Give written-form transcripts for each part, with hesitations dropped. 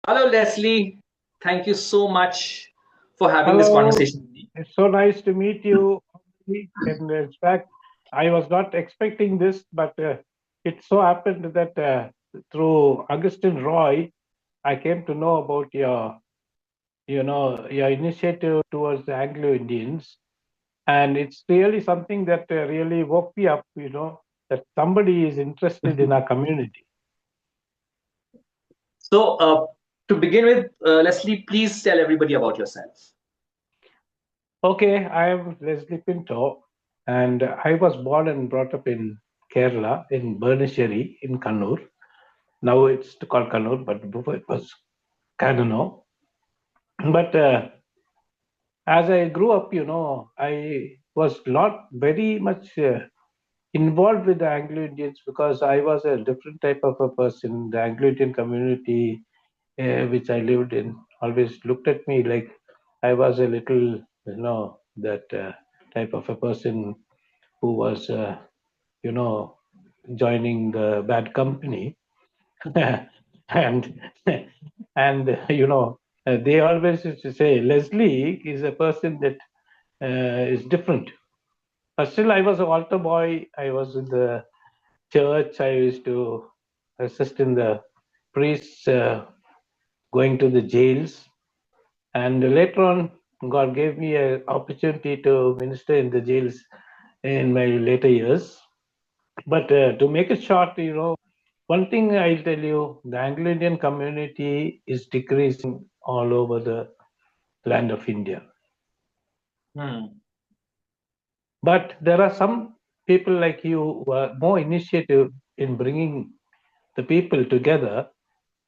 Hello, Leslie. Thank you so much for having this Hello, conversation with me. it's so nice to meet you. And in fact, I was not expecting this, but it so happened that through Augustine Roy, I came to know about your initiative towards the Anglo-Indians, and it's really something that really woke me up. That somebody is interested in our community. So, to begin with, Leslie, please tell everybody about yourself. Okay, I am Leslie Pinto, and I was born and brought up in Kerala, in Burnisheri, in Kannur. Now it's called Kannur, but before it was Kannur. But as I grew up, I was not very much involved with the Anglo-Indians because I was a different type of a person. The Anglo-Indian community, which I lived in, always looked at me like I was a little, that type of a person who was, you know, joining the bad company. and they always used to say Leslie is a person that is different. But still, I was an altar boy. I was in the church. I used to assist in the priests going to the jails. And later on, God gave me an opportunity to minister in the jails in my later years. But to make it short, one thing I'll tell you, the Anglo-Indian community is decreasing all over the land of India. Hmm. But there are some people like you who are more initiative in bringing the people together,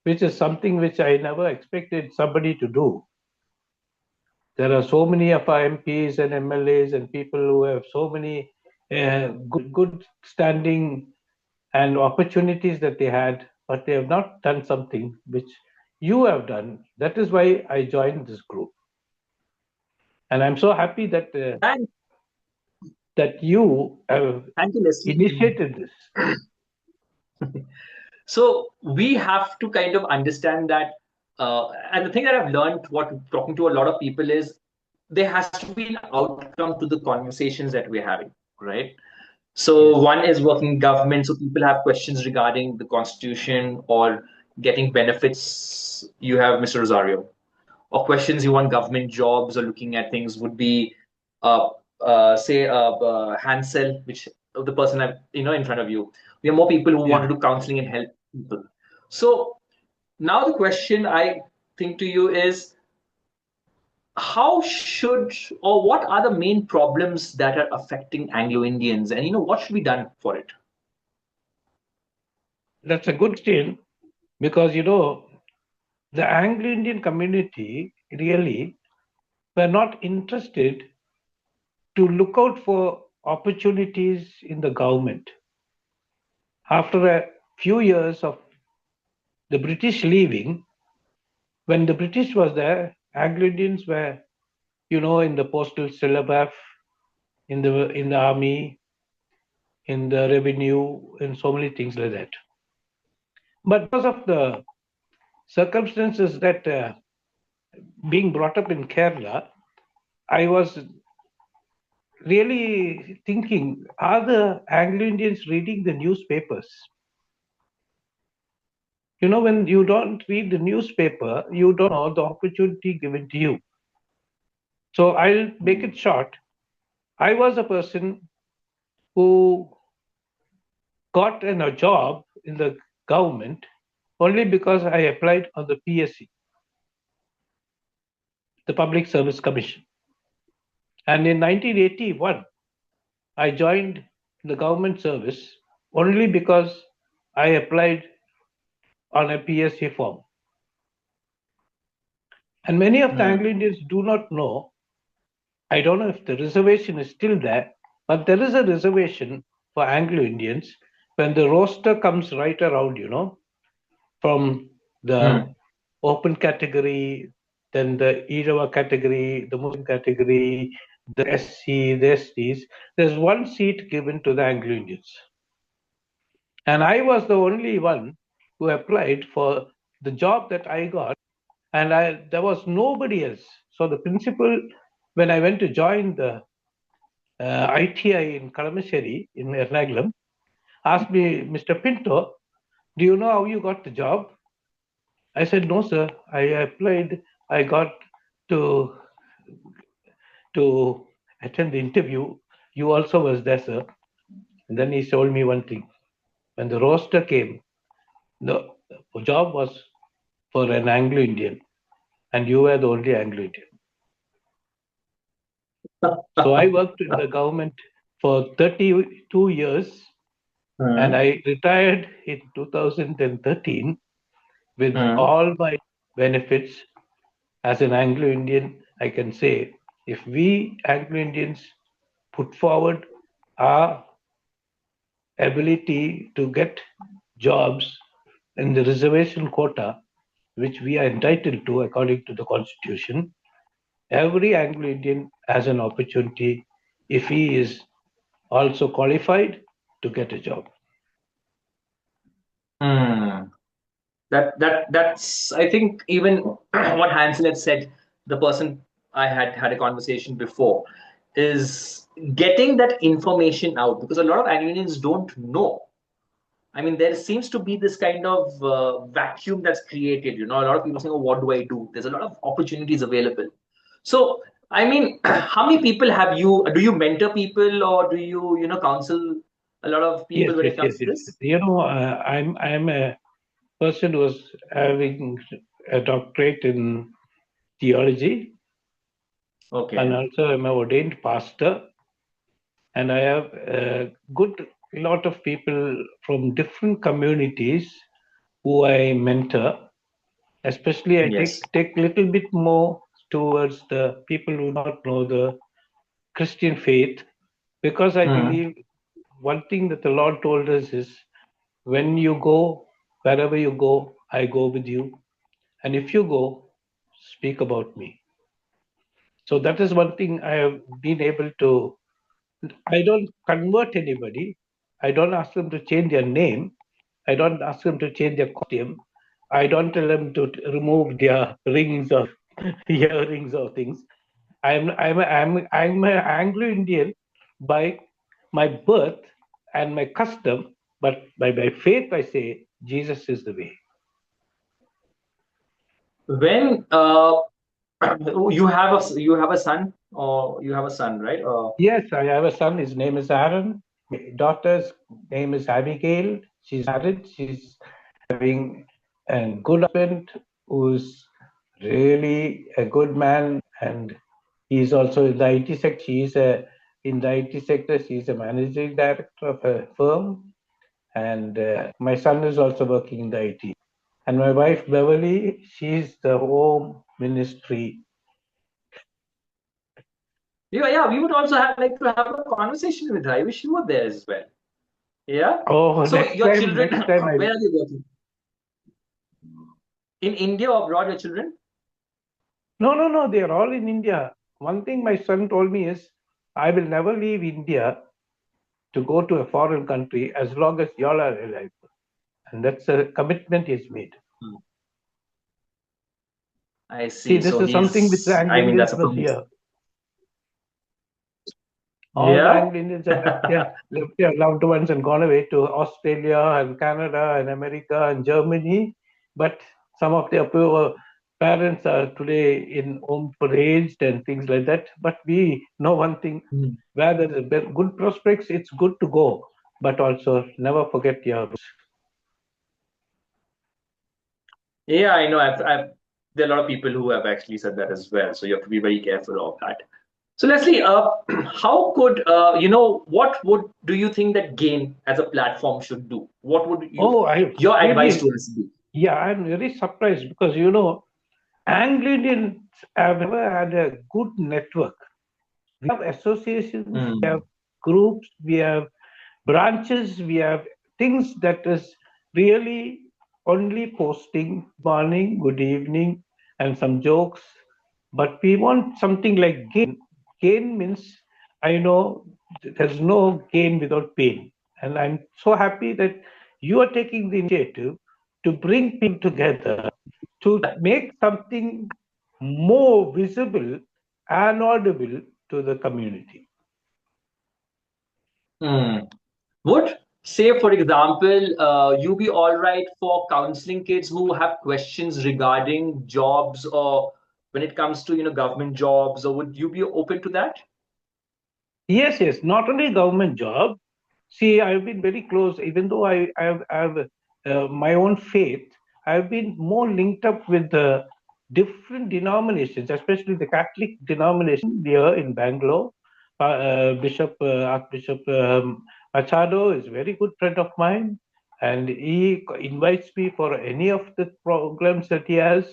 which is something which I never expected somebody to do. There are so many of our MPs and MLAs and people who have so many good standing and opportunities that they had, but they have not done something which you have done. That is why I joined this group, and I'm so happy that Thank, that you have thank you, Leslie. initiated this. So we have to kind of understand that, and the thing that I've learned, what talking to a lot of people is, there has to be an outcome to the conversations that we're having, right? So Yes. one is working government, so people have questions regarding the constitution or getting benefits. You have Mr. Rosario, or questions you want government jobs or looking at things would be, uh, say, Hansel, which the person in front of you. We have more people who want Yeah. to do counseling and help people. So now the question I think to you is, how should, or what are the main problems that are affecting Anglo-Indians, and what should be done for it? That's a good thing because the Anglo-Indian community really were not interested to look out for opportunities in the government. After a few years of the British leaving, when the British was there, Anglo-Indians were, in the postal telegraph, in the army, in the revenue, and so many things like that. But because of the circumstances that being brought up in Kerala, I was really thinking, are the Anglo Indians reading the newspapers? When you don't read the newspaper, you don't know the opportunity given to you. So I'll make it short. I was a person who got a job in the government only because I applied on the PSC, the Public Service Commission. And in 1981, I joined the government service only because I applied on a PSC form. And many of the Anglo Hmm. Indians do not know. I don't know if the reservation is still there, but there is a reservation for Anglo Indians when the roster comes right around, from the Hmm. open category, then the Irawa category, the Muslim category, the SC, the STs. There's one seat given to the Anglo Indians. And I was the only one who applied for the job that I got. and there was nobody else. So the principal, when I went to join the ITI in Kalamassery in Ernakulam, asked me, Mr. Pinto, do you know how you got the job? I said, no, sir. I applied. I got to to attend the interview. You also was there, sir. And then he told me one thing. When the roster came, the job was for an Anglo-Indian, and you were the only Anglo-Indian. So I worked in the government for 32 years, and Hmm. I retired in 2013 with Hmm. all my benefits. As an Anglo-Indian, I can say if we Anglo-Indians put forward our ability to get jobs in the reservation quota, which we are entitled to according to the Constitution, every Anglo-Indian has an opportunity if he is also qualified to get a job. Hmm. That's I think even what Hansel had said, the person I had a conversation before, is getting that information out, because a lot of Anglo-Indians don't know. I mean, there seems to be this kind of vacuum that's created. You know, a lot of people saying, "Oh, what do I do?" There's a lot of opportunities available. So, I mean, how many people have you? Do you mentor people, or do you counsel a lot of Yes, people when yes, it yes, comes to yes. this? I'm a person who was having a doctorate in theology, and Okay. also I'm an ordained pastor, and I have a good lot of people from different communities who I mentor. Especially, I Yes. take little bit more towards the people who not know the Christian faith, because I Hmm. believe one thing that the Lord told us is, when you go, wherever you go, I go with you, and if you go, speak about me. So that is one thing I have been able to. I don't convert anybody. I don't ask them to change their name. I don't ask them to change their costume. I don't tell them to remove their rings or earrings or things. I'm an Anglo-Indian by my birth and my custom, but by my faith, I say Jesus is the way. When you have a son, or you have a son, right? Yes, I have a son. His name is Aaron. My daughter's name is Abigail. She's married. She's having a good husband who's really a good man, and he's also in the IT sector. She's in the IT sector. She's a managing director of a firm, and my son is also working in the IT. And my wife Beverly, she's the home ministry. Yeah, yeah. We would also like to have a conversation with her. I wish you were there as well. Yeah. Oh, So your children, next time where I'll. are they working? In India or abroad? Your children? No, no, no. They are all in India. One thing my son told me is, I will never leave India to go to a foreign country as long as y'all are alive. And that's a commitment he's made. Hmm. I See, see. this So is something which the he's. I mean, Anglo-Indians that's a must promise. hear. All the Yeah. Anglo-Indians have left their loved ones and gone away to Australia and Canada and America and Germany. But some of their poor parents are today in home for aged and things like that. But we know one thing, Hmm. where there is good prospects, it's good to go. But also never forget your roots. Yeah, I know. There are a lot of people who have actually said that as well. So you have to be very careful of that. So Leslie, how could what would do you think that Gain as a platform should do? What would Oh, I your advice really, to us be? yeah, I'm very surprised because Anglo-Indians have never had a good network. We have associations, we have Hmm. groups, we have branches, we have things that is really only posting morning, good evening, and some jokes. But we want something like gain. Gain means, I know there's no gain without pain. And I'm so happy that you are taking the initiative to bring people together to make something more visible and audible to the community. Hmm. Would, say, for example, you be all right for counseling kids who have questions regarding jobs, or when it comes to government jobs, or would you be open to that? Yes, yes, not only government job. See, I've been very close, even though I have my own faith, I've been more linked up with the different denominations, especially the Catholic denomination here in Bangalore. Archbishop Machado is a very good friend of mine, and he invites me for any of the programs that he has.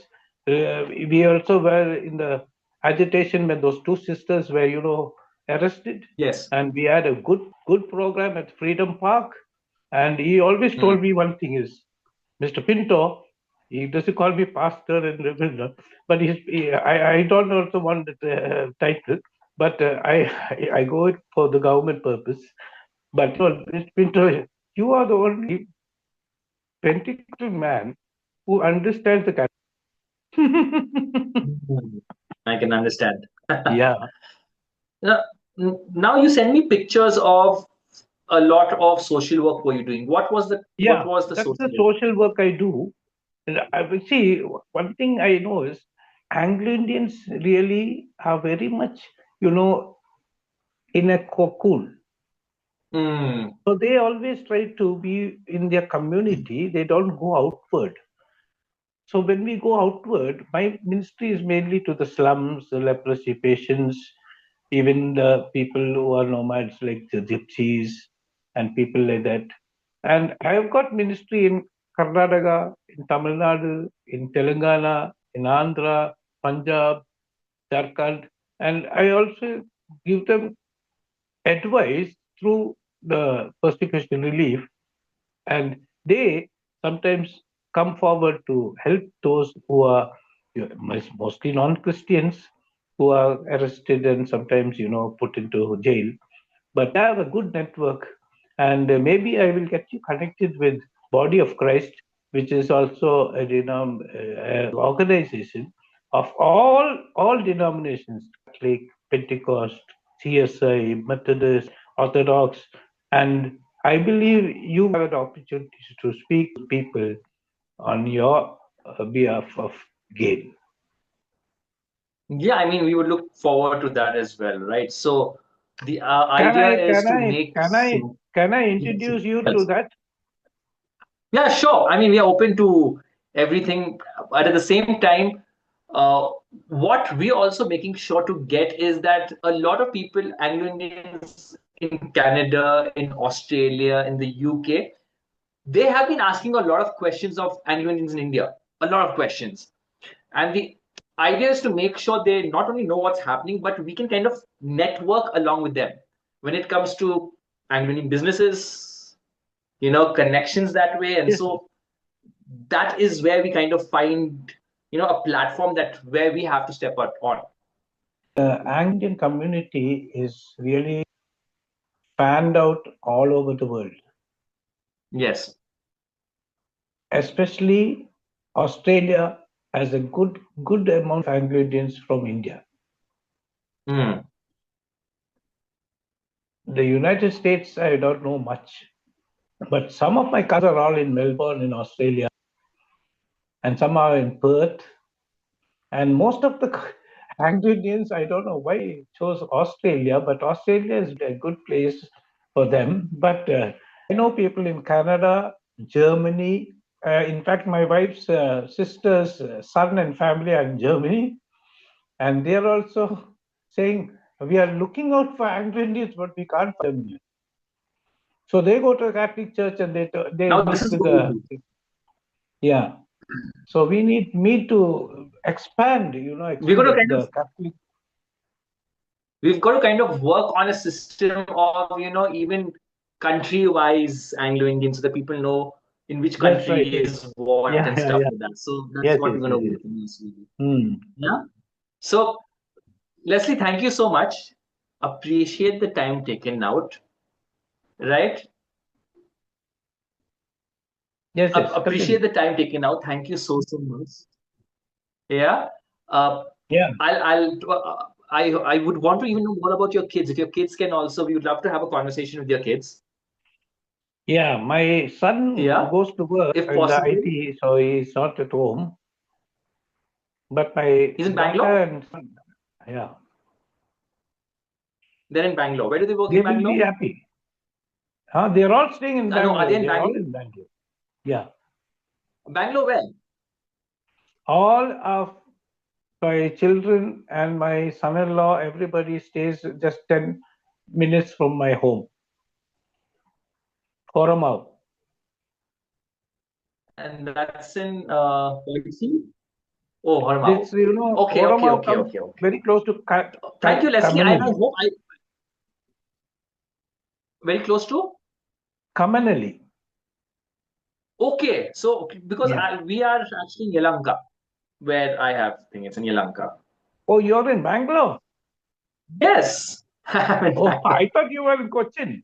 We also were in the agitation when those two sisters were, arrested, Yes. and we had a good program at Freedom Park. And he always Hmm. told me one thing is, Mr. Pinto, he doesn't call me pastor and reverend, but I don't also want the title, but I go it for the government purpose. But Mr. Pinto, you are the only Pentecostal man who understands the Hmm. I can understand. yeah, Now, now you send me pictures of a lot of social work were you doing. What yeah, was the that's the social work? social work I do. And I will see, one thing I know is Anglo-Indians really are very much, you know, in a cocoon. Hmm. So they always try to be in their community. They don't go outward. So when we go outward, my ministry is mainly to the slums, the leprosy patients, even the people who are nomads like the gypsies and people like that. And I have got ministry in Karnataka, in Tamil Nadu, in Telangana, in Andhra, Punjab, Jharkhand, and I also give them advice through the persecution relief, and they sometimes come forward to help those who are, mostly non-Christians, who are arrested and sometimes put into jail. But I have a good network, and maybe I will get you connected with Body of Christ, which is also a organization of all denominations: Catholic, Pentecost, CSI, Methodist, Orthodox, and I believe you have an opportunity to speak to people on your behalf of gain. Yeah, I mean, we would look forward to that as well, right? So the Can idea I is can to I make can I some. can I Yes, introduce you to yes. that? Yeah, sure. I mean, we are open to everything, but at the same time, uh, what we're also making sure to get is that a lot of people, Anglo Indians in Canada, in Australia, in the UK, they have been asking a lot of questions of Anglo Indians in India, a lot of questions. And the idea is to make sure they not only know what's happening, but we can kind of network along with them when it comes to Anglo Indian businesses, connections that way. And Yes. so that is where we kind of find, a platform that where we have to step out on. The Anglican community is really fanned out all over the world, Yes. especially Australia has a good amount of Anglo-Indians from India. Hmm. The United States, I don't know much, but some of my cousins are all in Melbourne, in Australia, and some are in Perth. And most of the Anglo-Indians, I don't know why they chose Australia, but Australia is a good place for them. But I know people in Canada, Germany. In fact, my wife's sister's son and family are in Germany, and they are also saying, we are looking out for Anglo-Indians, but we can't find them. So they go to a Catholic church and they Now this meet is with good the, news. yeah. So we need me to expand, We're going to expand kind of the Catholic. we've got to kind of work on a system of even country wise Anglo Indian so that people know in which That's country right. is what Yeah, and yeah, stuff yeah. like that. So that's Yes, what we're yes, going to yes, work yes. on this week. Hmm. Yeah. So Leslie, thank you so much. Appreciate the time taken out, right? Yes, yes. Appreciate Continue. the time taken out. Thank you so much. Yeah. Uh, Yeah. I would want to even know more about your kids. If your kids can also, we would love to have a conversation with your kids. Yeah. My son Yeah, goes to work if in the possible. IT, so he's not at home. But my He's in daughter Bangalore. and son, yeah, They're in Bangalore. Where do they work they in will be Bangalore? happy. They're all staying in No, are they Bangalore. in They're all Bangalore? in Bangalore. Yeah. Bangalore where? All of my children and my son-in-law, everybody stays just 10 minutes from my home. Coromao. And that's in Legacy? Oh, This, Hormao. Okay, okay, Coromao okay, comes okay, okay. very close to Thank you, Leslie. And I Kamanali. hope I very close to. Kamanali. Okay, so because Yeah. we are actually in Yelanka, where I have thing. It's in Yelanka. Oh, you're in Bangalore? Yes, I'm in Oh, Bangalore. I thought you were in Cochin.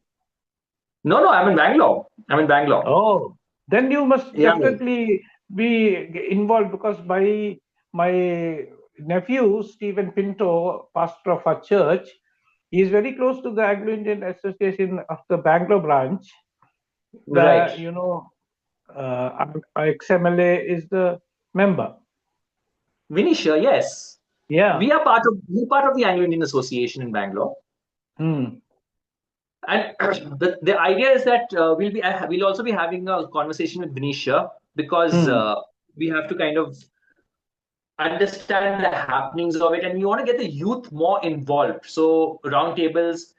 No, no, I'm in Bangalore. I'm in Bangalore. Oh, then you must Yeah. definitely be involved because my nephew Stephen Pinto, pastor of our church, he is very close to the Anglo-Indian Association of the Bangalore branch. Right. The XMLA is the member. Vinisha, yes. Yeah. We're part of the Anglo-Indian Association in Bangalore. Hmm. And the idea is that we'll also be having a conversation with Vinisha because Hmm. we have to kind of understand the happenings of it, and we want to get the youth more involved. So roundtables,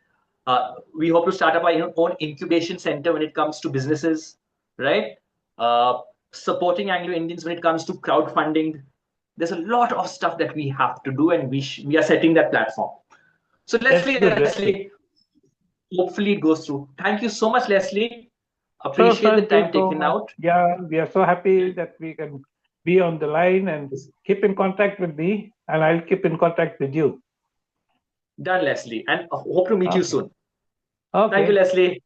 we hope to start up our own incubation center when it comes to businesses, right? Uh, Supporting Anglo Indians when it comes to crowdfunding. There's a lot of stuff that we have to do, and we are setting that platform. So That's good. That's good. Leslie, hopefully it goes through. Thank you so much, Leslie. So Appreciate the thank you time so taken much. out. Yeah, we are so happy that we can be on the line and keep in contact with me, and I'll keep in contact with you. Done, Leslie, and hope to meet you Okay. soon. Thank you, Okay. Leslie.